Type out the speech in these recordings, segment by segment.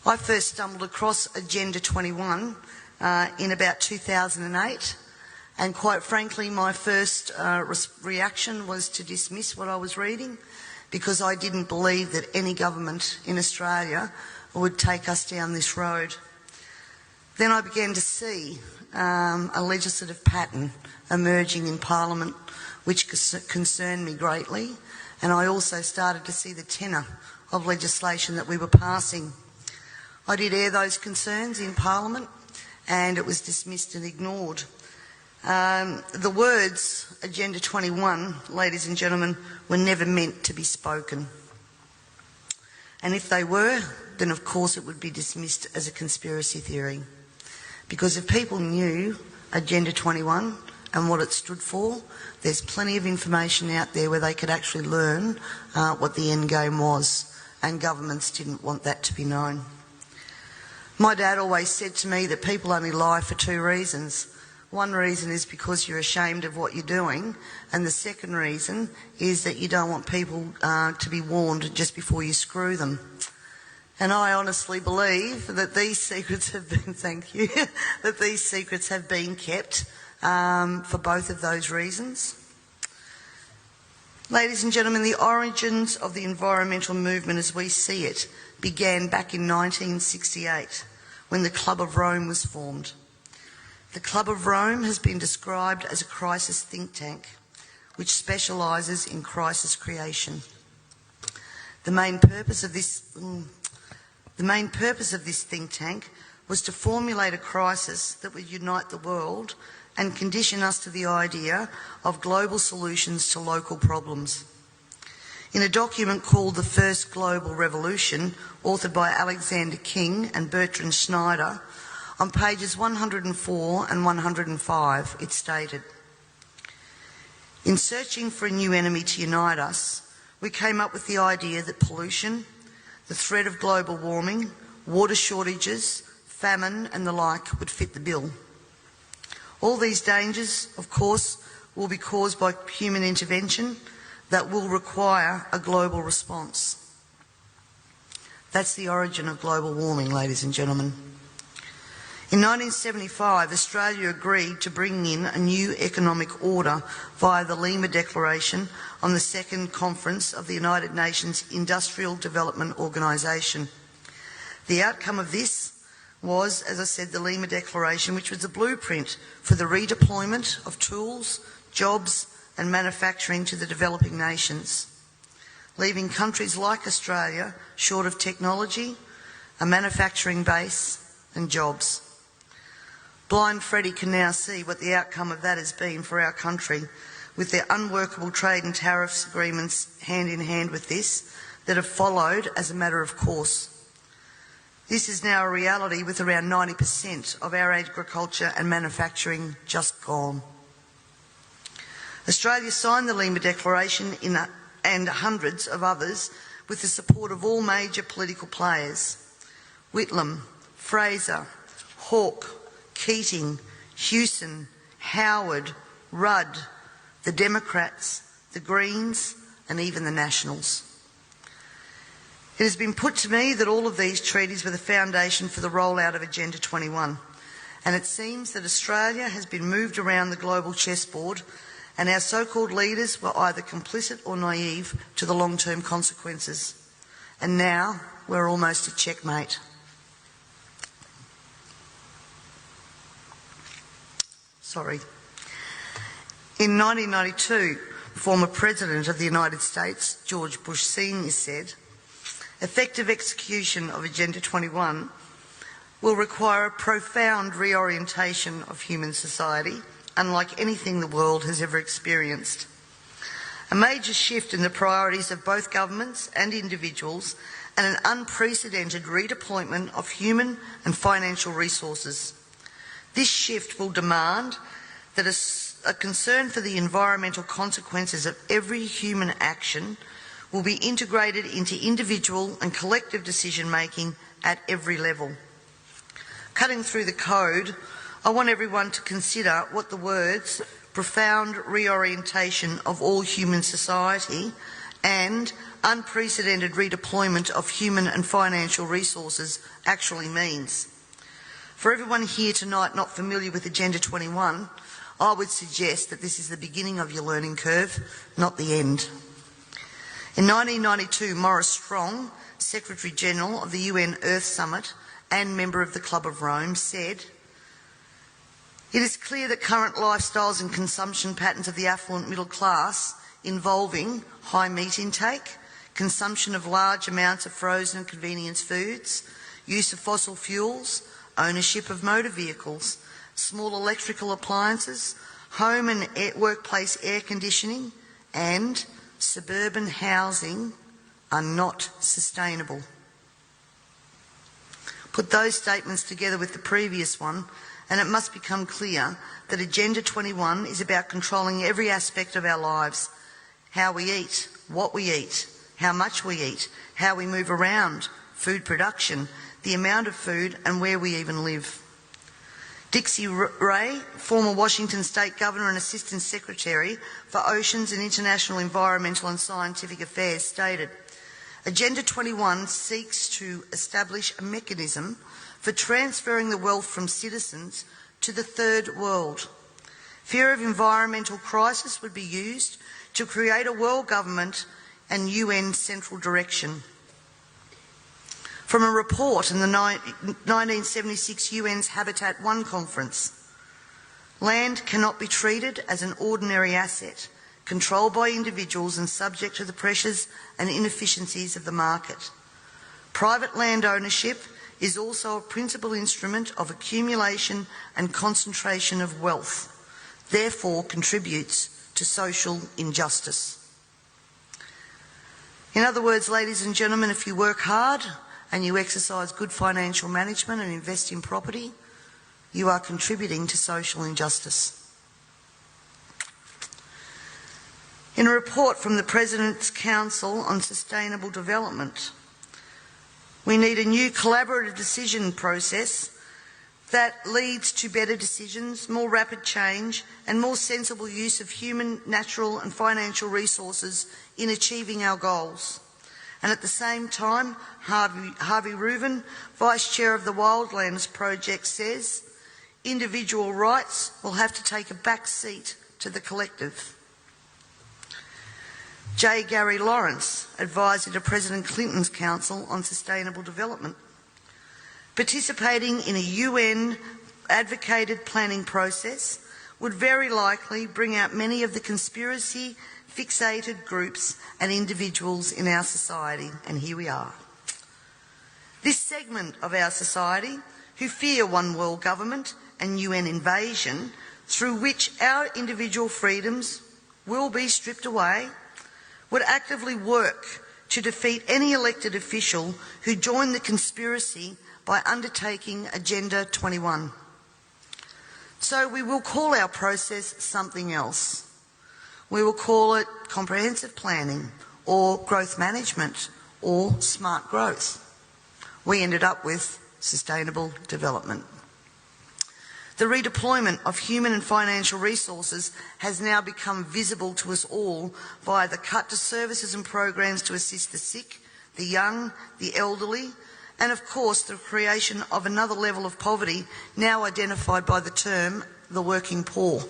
I first stumbled across Agenda 21 in about 2008, and quite frankly my first reaction was to dismiss what I was reading, because I didn't believe that any government in Australia would take us down this road. Then I began to see a legislative pattern emerging in Parliament which concerned me greatly, and I also started to see the tenor of legislation that we were passing. I did air those concerns in Parliament, and it was dismissed and ignored. The words Agenda 21, ladies and gentlemen, were never meant to be spoken. And if they were, then of course it would be dismissed as a conspiracy theory. Because if people knew Agenda 21 and what it stood for, there's plenty of information out there where they could actually learn what the end game was, and governments didn't want that to be known. My dad always said to me that people only lie for two reasons. One reason is because you're ashamed of what you're doing, and the second reason is that you don't want people to be warned just before you screw them. And I honestly believe that these secrets have been, that these secrets have been kept for both of those reasons. Ladies and gentlemen, the origins of the environmental movement as we see it began back in 1968, when the Club of Rome was formed. The Club of Rome has been described as a crisis think tank, which specialises in crisis creation. The main purpose of this think tank was to formulate a crisis that would unite the world and condition us to the idea of global solutions to local problems. In a document called The First Global Revolution, authored by Alexander King and Bertrand Schneider, on pages 104 and 105, it stated, "In searching for a new enemy to unite us, we came up with the idea that pollution, the threat of global warming, water shortages, famine and the like would fit the bill. All these dangers, of course, will be caused by human intervention that will require a global response." That's the origin of global warming, ladies and gentlemen. In 1975, Australia agreed to bring in a new economic order via the Lima Declaration on the Second Conference of the United Nations Industrial Development Organisation. The outcome of this was, as I said, the Lima Declaration, which was a blueprint for the redeployment of tools, jobs and manufacturing to the developing nations, leaving countries like Australia short of technology, a manufacturing base and jobs. Blind Freddie can now see what the outcome of that has been for our country, with their unworkable trade and tariffs agreements hand in hand with this that have followed as a matter of course. This is now a reality, with around 90% of our agriculture and manufacturing just gone. Australia signed the Lima Declaration and hundreds of others with the support of all major political players: Whitlam, Fraser, Hawke, Keating, Hewson, Howard, Rudd, the Democrats, the Greens and even the Nationals. It has been put to me that all of these treaties were the foundation for the rollout of Agenda 21, and it seems that Australia has been moved around the global chessboard, and our so-called leaders were either complicit or naive to the long-term consequences. And now we're almost at checkmate. In 1992, the former President of the United States, George Bush Sr., said, "Effective execution of Agenda 21 will require a profound reorientation of human society, unlike anything the world has ever experienced. A major shift in the priorities of both governments and individuals, and an unprecedented redeployment of human and financial resources. This shift will demand that a concern for the environmental consequences of every human action will be integrated into individual and collective decision-making at every level." Cutting through the code, I want everyone to consider what the words "profound reorientation of all human society" and unprecedented redeployment of human and financial resources actually means. For everyone here tonight not familiar with Agenda 21, I would suggest that this is the beginning of your learning curve, not the end. In 1992, Maurice Strong, Secretary-General of the UN Earth Summit and member of the Club of Rome, said, "It is clear that current lifestyles and consumption patterns of the affluent middle class involving high meat intake, consumption of large amounts of frozen and convenience foods, use of fossil fuels, ownership of motor vehicles, small electrical appliances, home and workplace air conditioning, and suburban housing are not sustainable." Put those statements together with the previous one, and it must become clear that Agenda 21 is about controlling every aspect of our lives: how we eat, what we eat, how much we eat, how we move around, food production, the amount of food, and where we even live. Dixie Ray, former Washington State Governor and Assistant Secretary for Oceans and International Environmental and Scientific Affairs, stated, "Agenda 21 seeks to establish a mechanism for transferring the wealth from citizens to the third world. Fear of environmental crisis would be used to create a world government and UN central direction." From a report in the 1976 UN's Habitat 1 conference, land cannot be treated as an ordinary asset, controlled by individuals and subject to the pressures and inefficiencies of the market. Private land ownership is also a principal instrument of accumulation and concentration of wealth, therefore contributes to social injustice. In other words, ladies and gentlemen, if you work hard and you exercise good financial management and invest in property, you are contributing to social injustice. In a report from the President's Council on Sustainable Development, we need a new collaborative decision process that leads to better decisions, more rapid change, and more sensible use of human, natural and financial resources in achieving our goals. And at the same time, Harvey Reuven, Vice Chair of the Wildlands Project, says individual rights will have to take a back seat to the collective. J. Gary Lawrence, Advisor to President Clinton's Council on Sustainable Development, participating in a UN-advocated planning process would very likely bring out many of the conspiracy-fixated groups and individuals in our society, and here we are. This segment of our society, who fear one world government and UN invasion, through which our individual freedoms will be stripped away, would actively work to defeat any elected official who joined the conspiracy by undertaking Agenda 21. So we will call our process something else. We will call it comprehensive planning or growth management or smart growth. We ended up with sustainable development. The redeployment of human and financial resources has now become visible to us all via the cut to services and programs to assist the sick, the young, the elderly, and of course the creation of another level of poverty now identified by the term the working poor.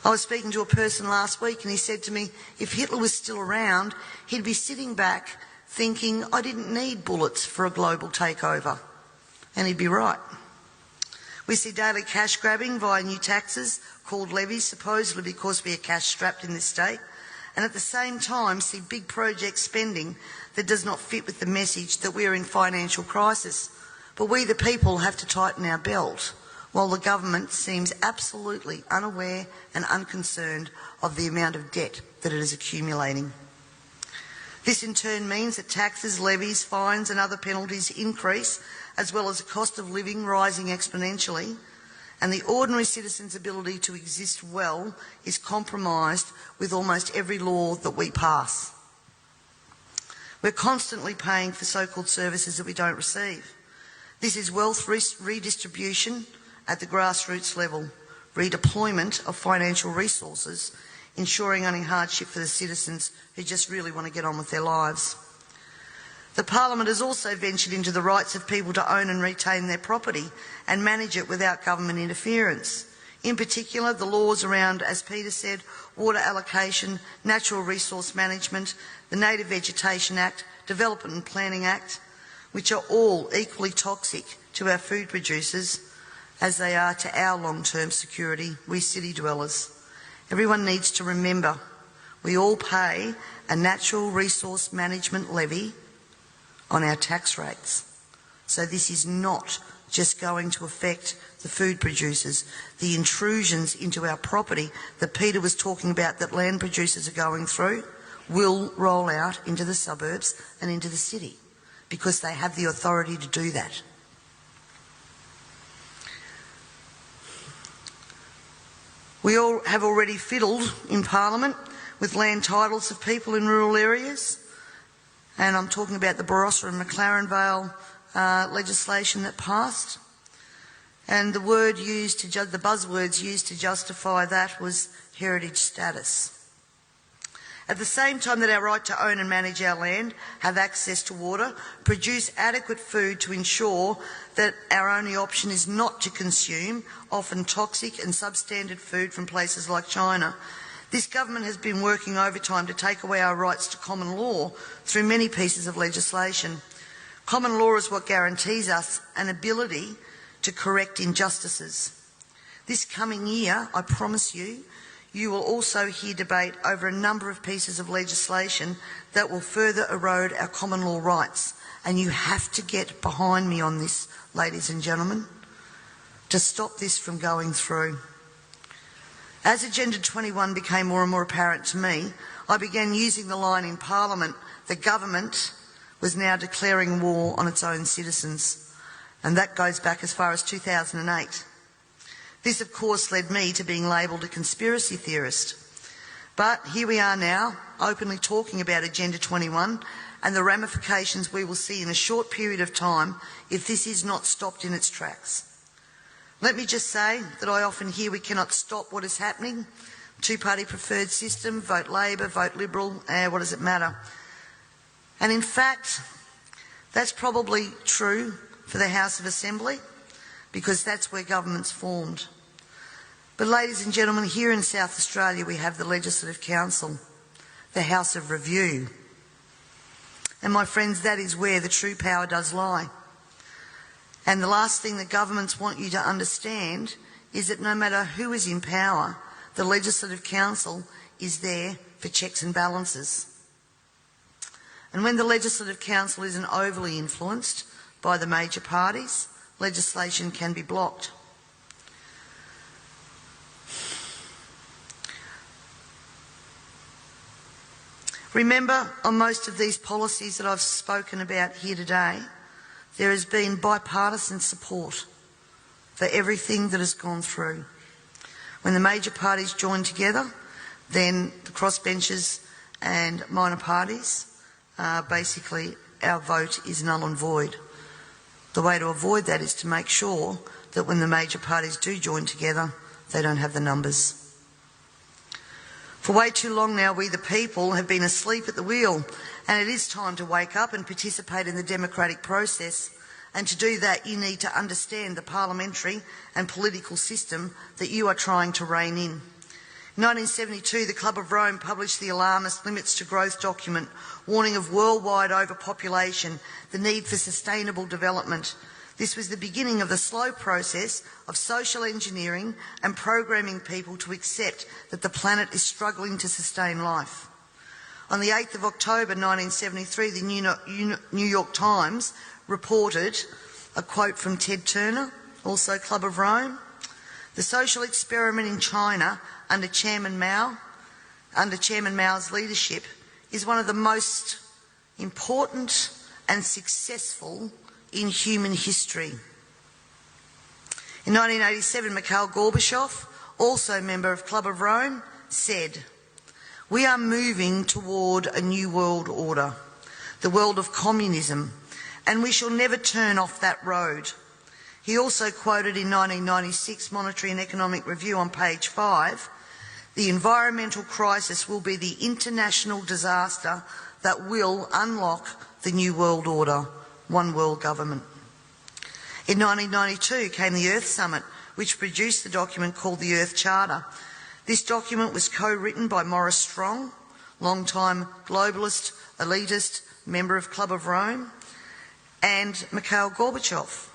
I was speaking to a person last week and he said to me, if Hitler was still around, he'd be sitting back thinking, I didn't need bullets for a global takeover. And he'd be right. We see daily cash grabbing via new taxes called levies, supposedly because we are cash strapped in this state, and at the same time see big project spending that does not fit with the message that we are in financial crisis. But we the people have to tighten our belt, while the government seems absolutely unaware and unconcerned of the amount of debt that it is accumulating. This in turn means that taxes, levies, fines and other penalties increase, as well as the cost of living rising exponentially, and the ordinary citizen's ability to exist well is compromised with almost every law that we pass. We're constantly paying for so-called services that we don't receive. This is wealth redistribution at the grassroots level, redeployment of financial resources ensuring only hardship for the citizens who just really want to get on with their lives. The Parliament has also ventured into the rights of people to own and retain their property and manage it without government interference. In particular, the laws around, as Peter said, water allocation, natural resource management, the Native Vegetation Act, Development and Planning Act, which are all equally toxic to our food producers as they are to our long-term security, we city dwellers. Everyone needs to remember we all pay a natural resource management levy on our tax rates. So this is not just going to affect the food producers. The intrusions into our property that Peter was talking about that land producers are going through will roll out into the suburbs and into the city because they have the authority to do that. We all have already fiddled in Parliament with land titles of people in rural areas, and I'm talking about the Barossa and McLaren Vale legislation that passed. And the buzzwords used to justify that was heritage status. At the same time that our right to own and manage our land, have access to water, produce adequate food to ensure that our only option is not to consume often toxic and substandard food from places like China, this government has been working overtime to take away our rights to common law through many pieces of legislation. Common law is what guarantees us an ability to correct injustices. This coming year, I promise you, you will also hear debate over a number of pieces of legislation that will further erode our common law rights. And you have to get behind me on this, ladies and gentlemen, to stop this from going through. As Agenda 21 became more and more apparent to me, I began using the line in Parliament, the government was now declaring war on its own citizens. And that goes back as far as 2008. This, of course, led me to being labelled a conspiracy theorist. But here we are now, openly talking about Agenda 21 and the ramifications we will see in a short period of time if this is not stopped in its tracks. Let me just say that I often hear we cannot stop what is happening. Two-party preferred system, vote Labor, vote Liberal, what does it matter? And in fact, that's probably true for the House of Assembly, because that's where government's formed. But ladies and gentlemen, here in South Australia we have the Legislative Council, the House of Review. And my friends, that is where the true power does lie. And the last thing that governments want you to understand is that no matter who is in power, the Legislative Council is there for checks and balances. And when the Legislative Council isn't overly influenced by the major parties, legislation can be blocked. Remember, on most of these policies that I've spoken about here today, there has been bipartisan support for everything that has gone through. When the major parties join together, then the crossbenchers and minor parties, basically our vote is null and void. The way to avoid that is to make sure that when the major parties do join together, they don't have the numbers. For way too long now, we the people have been asleep at the wheel, and it is time to wake up and participate in the democratic process. And to do that, you need to understand the parliamentary and political system that you are trying to rein in. In 1972, the Club of Rome published the alarmist Limits to Growth document, warning of worldwide overpopulation, the need for sustainable development. This was the beginning of the slow process of social engineering and programming people to accept that the planet is struggling to sustain life. On the 8th of October 1973, the New York Times reported a quote from Ted Turner, also Club of Rome. The social experiment in China under Chairman Mao's leadership is one of the most important and successful in human history. In 1987, Mikhail Gorbachev, also a member of Club of Rome, said, "We are moving toward a new world order, the world of communism, and we shall never turn off that road." He also quoted in 1996 Monetary and Economic Review on page 5, The environmental crisis will be the international disaster that will unlock the New World Order, one world government. In 1992 came the Earth Summit, which produced the document called the Earth Charter. This document was co-written by Maurice Strong, long-time globalist, elitist, member of Club of Rome, and Mikhail Gorbachev.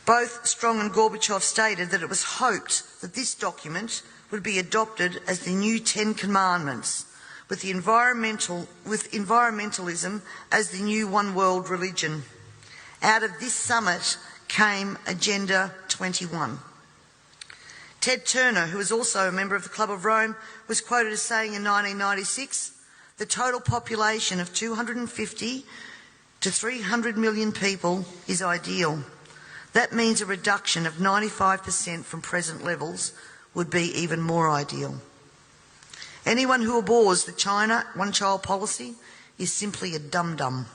Both Strong and Gorbachev stated that it was hoped that this document would be adopted as the new 10 Commandments, with environmentalism as the new one world religion. Out of this summit came Agenda 21. Ted Turner, who was also a member of the Club of Rome, was quoted as saying in 1996, "The total population of 250 to 300 million people is ideal. That means a reduction of 95% from present levels would be even more ideal." Anyone who abhors the China one-child policy is simply a dum-dum.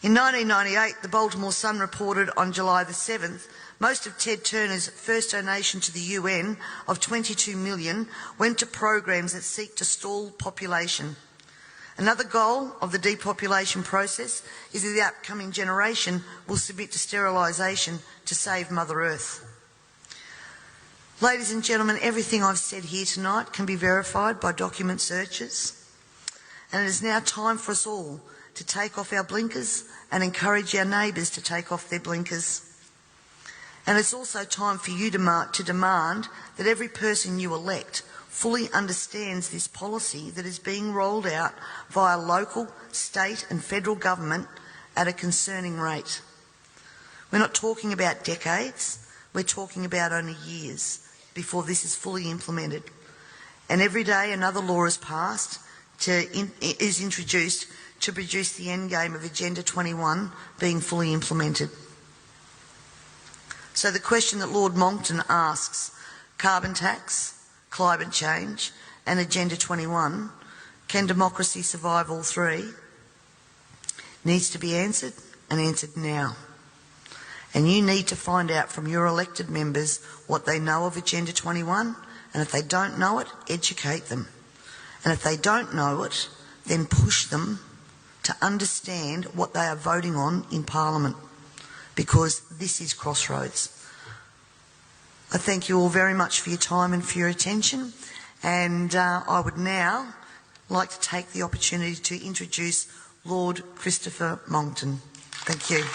In 1998, the Baltimore Sun reported on July the 7th, most of Ted Turner's first donation to the UN of $22 million went to programs that seek to stall population. Another goal of the depopulation process is that the upcoming generation will submit to sterilisation to save Mother Earth. Ladies and gentlemen, everything I've said here tonight can be verified by document searches, and it is now time for us all to take off our blinkers and encourage our neighbours to take off their blinkers. And it's also time for you to demand that every person you elect fully understands this policy that is being rolled out via local, state and federal government at a concerning rate. We're not talking about decades, we're talking about only years before this is fully implemented. And every day another law is passed, is introduced to produce the endgame of Agenda 21 being fully implemented. So the question that Lord Monckton asks, carbon tax, climate change and Agenda 21, can democracy survive all three? Needs to be answered, and answered now. And you need to find out from your elected members what they know of Agenda 21, and if they don't know it, educate them. And if they don't know it, then push them to understand what they are voting on in Parliament, because this is crossroads. I thank you all very much for your time and for your attention, and I would now like to take the opportunity to introduce Lord Christopher Monckton. Thank you.